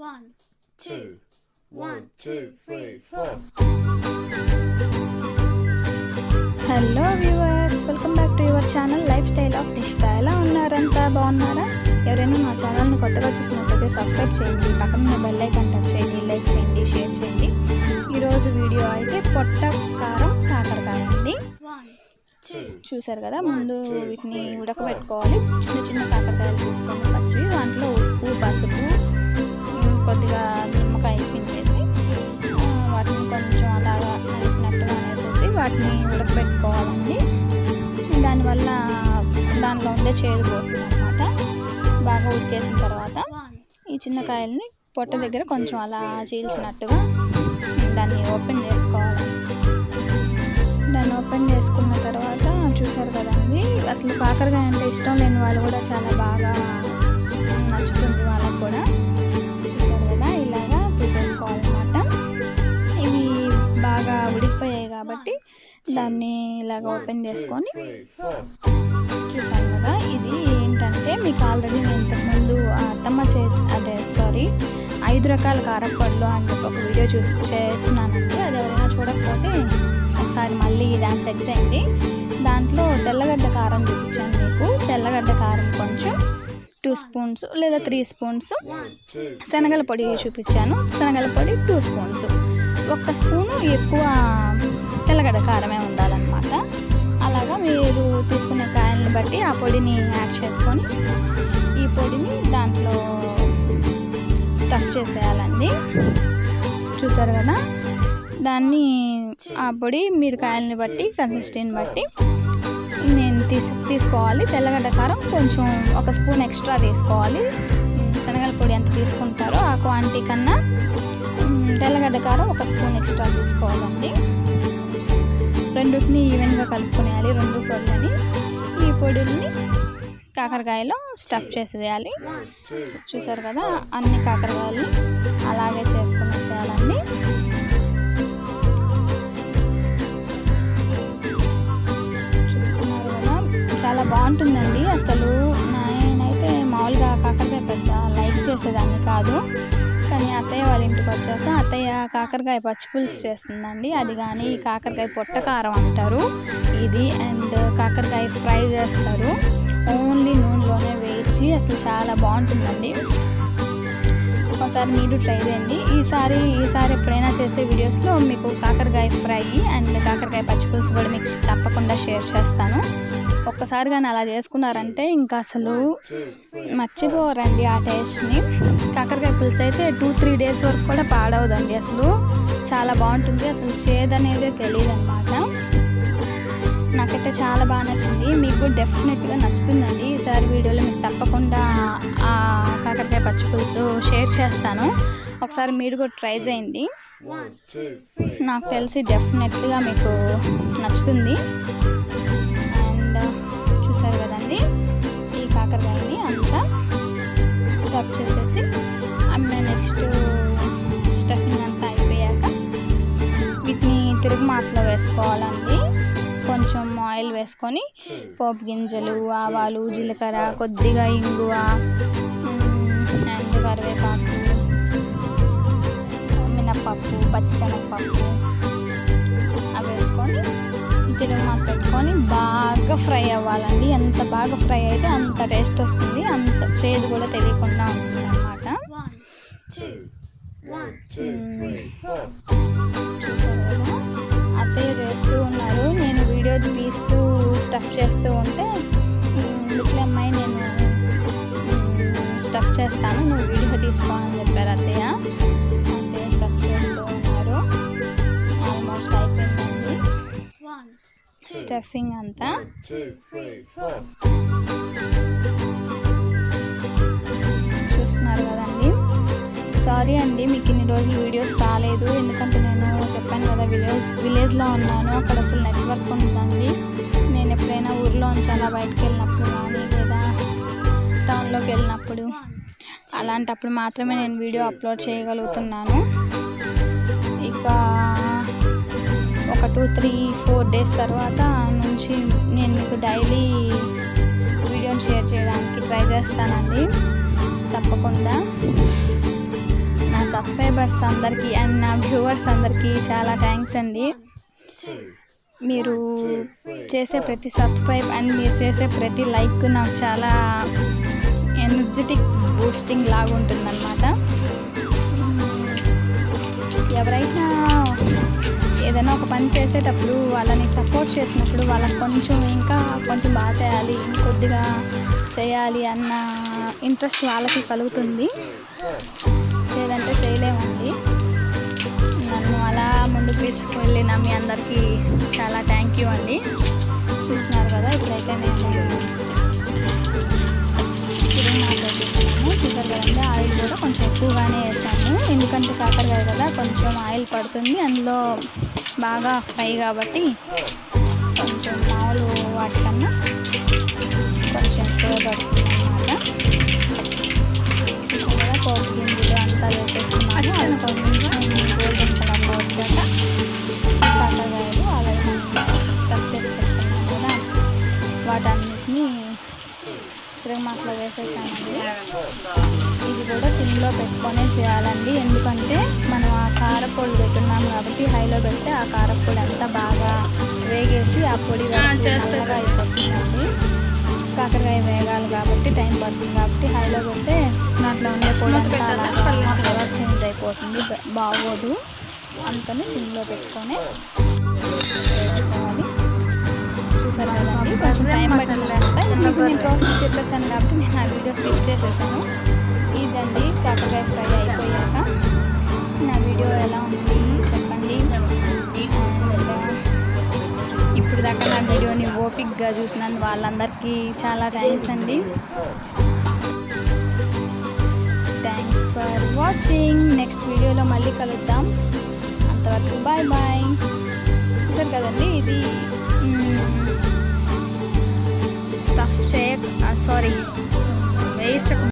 1, 2, 1, 2, 3, 4. Hello viewers, welcome back to your channel lifestyle of Nishita. ఎలా ఉన్నారంతా? బాగున్నారా? ఎవరైనా మా ఛానల్ని కొత్తగా చూసినట్లయితే సబ్స్క్రైబ్ చేయండి, పక్కన బెల్ ఐకాన్ టచ్ చేయండి, లైక్ చేయండి, షేర్ చేయండి. ఈరోజు వీడియో అయితే పొట్ట కారం కాకరకాయ అండి. చూసారు కదా, ముందు వీటిని ఉడకబెట్టుకోవాలి. చిన్న చిన్న కాకరకాయలు తీసుకొని పచ్చివి, దాంట్లో ఉప్పు, పసుపు, కొద్దిగా నిమ్మకాయ పిండేసి వాటిని కొంచెం అలాగా నలిపినట్టుగా వేసేసి వాటిని ఉడకబెట్టుకోవాలండి. దానివల్ల దానిలో ఉండే చేదు పోతుంది అన్నమాట. బాగా ఉడికేసిన తర్వాత ఈ చిన్న కాయల్ని పొట్ట దగ్గర కొంచెం అలా చీల్చినట్టుగా దాన్ని ఓపెన్ చేసుకోవాలి. దాన్ని ఓపెన్ చేసుకున్న తర్వాత చూసారు కదండి, అసలు కాకరకాయ అంటే ఇష్టం లేని వాళ్ళు కూడా చాలా బాగా నచ్చుతుంది వాళ్ళకు కూడా. చూసారు కదా, ఇలాగా తీసేసుకోవాలన్నమాట. ఇవి బాగా ఉడికిపోయాయి కాబట్టి దాన్ని ఇలాగ ఓపెన్ చేసుకొని చూసాను కదా. ఇది ఏంటంటే మీకు ఆల్రెడీ నేను ఇంతకుముందు అత్తమ్మ 5 రకాల కారపొడులు అని చెప్పి ఒక వీడియో చేస్తున్నానండి. అది ఎవరైనా చూడకపోతే ఒకసారి మళ్ళీ దాన్ని చెక్ చేయండి. దాంట్లో తెల్లగడ్డ కారం చూపించాను మీకు. తెల్లగడ్డ కారం కొంచెం 2 స్పూన్స్ లేదా 3 స్పూన్స్, శనగల పొడి చూపించాను, శనగల పొడి 2 స్పూన్స్. 1 స్పూను ఎక్కువ తెల్లగడ్డ కారమే ఉండాలన్నమాట. అలాగా మీరు తీసుకునే కాయల్ని బట్టి ఆ పొడిని యాడ్ చేసుకొని ఈ పొడిని దాంట్లో స్టఫ్ చేసేయాలండి. చూసారు కదా, దాన్ని ఆ పొడి మీరు కాయల్ని బట్టి కన్సిస్టెన్సీని బట్టి నేను తీసుకోవాలి. తెల్లగడ్డ కారం కొంచెం 1 స్పూన్ ఎక్స్ట్రా తీసుకోవాలి. శనగల పొడి ఎంత తీసుకుంటారో ఆ క్వాంటిటీ కన్నా తెల్లగడ్డ కారం 1 స్పూన్ ఎక్స్ట్రా తీసుకోవాలండి. రెండుటిని ఈవెన్గా కలుపుకునేయాలి, 2 పొడులని. ఈ పొడుల్ని కాకరకాయలో స్టఫ్ చేసేయాలి. చూసారు కదా, అన్ని కాకరకాయలు అలాగే చేసుకునేసేయాలండి. చూస్తున్నారు కదా, చాలా బాగుంటుందండి. అసలు నేనైతే మామూలుగా కాకరకాయ పెద్ద లైక్ చేసేదాన్ని కాదు, కానీ అత్తయ్య వాళ్ళ ఇంటికి వచ్చాక అత్తయ్య కాకరకాయ పచ్చిపులుసు చేస్తుందండి. అది కానీ కాకరకాయ పొట్టకారం అంటారు ఇది. అండ్ కాకరకాయ ఫ్రై చేస్తారు, ఓన్లీ నూనెలోనే వేయించి. అసలు చాలా బాగుంటుందండి. ఒకసారి మీరు ట్రై చేయండి. ఈసారి ఎప్పుడైనా చేసే వీడియోస్లో మీకు కాకరకాయ ఫ్రై అండ్ కాకరకాయ పచ్చిపులుసు కూడా మీకు తప్పకుండా షేర్ చేస్తాను. ఒక్కసారి కానీ అలా చేసుకున్నారంటే ఇంకా అసలు మర్చిపోరండి ఆ టేస్ట్ని. కాకరకాయ పులుసు అయితే 2-3 డేస్ వరకు కూడా పాడవదండి. అసలు చాలా బాగుంటుంది. అసలు చేదనేదే తెలియదు అన్నమాట. నాకైతే చాలా బాగా నచ్చింది. మీకు డెఫినెట్గా నచ్చుతుందండి. ఈసారి వీడియోలో మీకు తప్పకుండా ఆ కాకరకాయ పచ్చిపులుసు షేర్ చేస్తాను. ఒకసారి మీరు కూడా ట్రై చేయండి. నాకు తెలిసి డెఫినెట్గా మీకు నచ్చుతుంది. అండ్ చూసారు కదండి, ఈ కాకరకాయని అంతా స్టఫ్ చేసేసి నెక్స్ట్ స్టఫింగ్ అంతా అయిపోయాక వీటిని తిరుగుమాతలో వేసుకోవాలండి. కొంచెం ఆయిల్ వేసుకొని పోపు గింజలు, ఆవాలు, జీలకర్ర, కొద్దిగా ఇంగువ అండ్ కరివేపాకు, మినప్పప్పు, పచ్చిశనగపప్పు అవి వేసుకొని తిరుగుమాత పెట్టుకొని బాగా ఫ్రై అవ్వాలండి. ఎంత బాగా ఫ్రై అయితే అంత టేస్ట్ వస్తుంది, అంత చేదు కూడా తెలియకుండా ఉంటుంది అన్నమాట. అత్తయ్య చేస్తూ ఉన్నారు, నేను వీడియో తీస్తూ స్టఫ్ చేస్తూ ఉంటే ఇందులో అమ్మాయి నేను స్టఫ్ చేస్తాను, నువ్వు వీడియో తీసుకోవాలని చెప్పారు అత్తయ్య. అత్తయ్య స్టఫ్ చేస్తూ ఉన్నారు. ఆల్మోస్ట్ అయిపోయిందండి స్టఫింగ్ అంతా. చూస్తున్నారు కదండి. సారీ అండి, మీకు ఇన్ని రోజులు వీడియోస్ రాలేదు. ఎందుకంటే నేను చెప్పాను కదా, విలేజ్లో ఉన్నాను. అక్కడ అసలు నెట్వర్క్ ఉందండి. నేను ఎప్పుడైనా ఊర్లోంచి అలా బయటకు వెళ్ళినప్పుడు కానీ లేదా టౌన్లోకి వెళ్ళినప్పుడు అలాంటప్పుడు మాత్రమే నేను వీడియో అప్లోడ్ చేయగలుగుతున్నాను. ఇక ఒక 2-3-4 డేస్ తర్వాత నుంచి నేను మీకు డైలీ వీడియోని షేర్ చేయడానికి ట్రై చేస్తానండి తప్పకుండా. సబ్స్క్రైబర్స్ అందరికీ అండ్ నా వ్యూవర్స్ అందరికీ చాలా థ్యాంక్స్ అండి. మీరు చేసే ప్రతి సబ్స్క్రైబ్ అండ్ మీరు చేసే ప్రతి లైక్ నాకు చాలా ఎనర్జెటిక్ బూస్టింగ్ లాగా ఉంటుందన్నమాట. ఎవరైనా ఏదైనా ఒక పని చేసేటప్పుడు వాళ్ళని సపోర్ట్ చేసినప్పుడు వాళ్ళకి ఇంకా కొంచెం బాగా చేయాలి, ఇంకొద్దిగా చేయాలి అన్న ఇంట్రెస్ట్ వాళ్ళకి కలుగుతుంది. లేదంటే చేయలేమండి. నన్ను అలా ముందుకు తీసుకువెళ్ళిన మీ అందరికీ చాలా థ్యాంక్ యూ అండి. చూస్తున్నారు కదా, ఇప్పుడైతే నేను మాట్లాడుతున్నాను. చూసారు కదండి, ఆయిల్ కూడా కొంచెం ఎక్కువగానే వేసాను. ఎందుకంటే కాకరకాయ కదా, కొంచెం ఆయిల్ పడుతుంది అందులో, బాగా ఫ్రై కాబట్టి కొంచెం మామూలు వాటికన్నా కొంచెం ఎక్కువ పడుతుంది అన్నమాట. కూడా పోపు గింజలు అంతా వేసేసుకున్నాను. అది కొంచెం గోల్డెన్ కలర్లో వచ్చాక కాకరకాయలు అలాగే కట్ చేసి పెట్టుకున్నాను కదా, వాటన్నిటిని తిరగమాటలో వేసేసానండి. ఇది కూడా సిమ్లో పెట్టుకొనే చేయాలండి. ఎందుకంటే మనం ఆ కారపొడి పెట్టున్నాం కాబట్టి హైలో పెడితే ఆ కారపొడి అంతా బాగా వేగేసి ఆ పొడి చల్లగా అయిపోతుందండి. కాకరకాయ వేగాలి కాబట్టి టైం పడుతుంది కాబట్టి హైలో పెడితే దాంట్లో ఉండే పొడి కలర్ చేంజ్ అయిపోతుంది, బాగోదు. అందుకని సిమ్లో పెట్టుకొని వేసుకోవాలి. చూసారు కదండి, కొంచెం టైం పట్టిందంట. మీకు నేను ప్రాసెస్ చెప్పేసాను కాబట్టి నేను ఆ వీడియో క్లిక్ చేసేసాను. ఇదండి కాకరకాయ ఫ్రై అయిపోయాక నా వీడియో ఎలా ఉంది చెప్పండి. ఇప్పుడు దాకా నా వీడియోని ఓపిక్గా చూసినాను వాళ్ళందరికీ చాలా థ్యాంక్స్ అండి. Thanks for watching. నెక్స్ట్ వీడియోలో మళ్ళీ కలుద్దాం. అంతవరకు బాయ్ బాయ్. చూసారు కదండి, ఇది స్టఫ్ వేయించక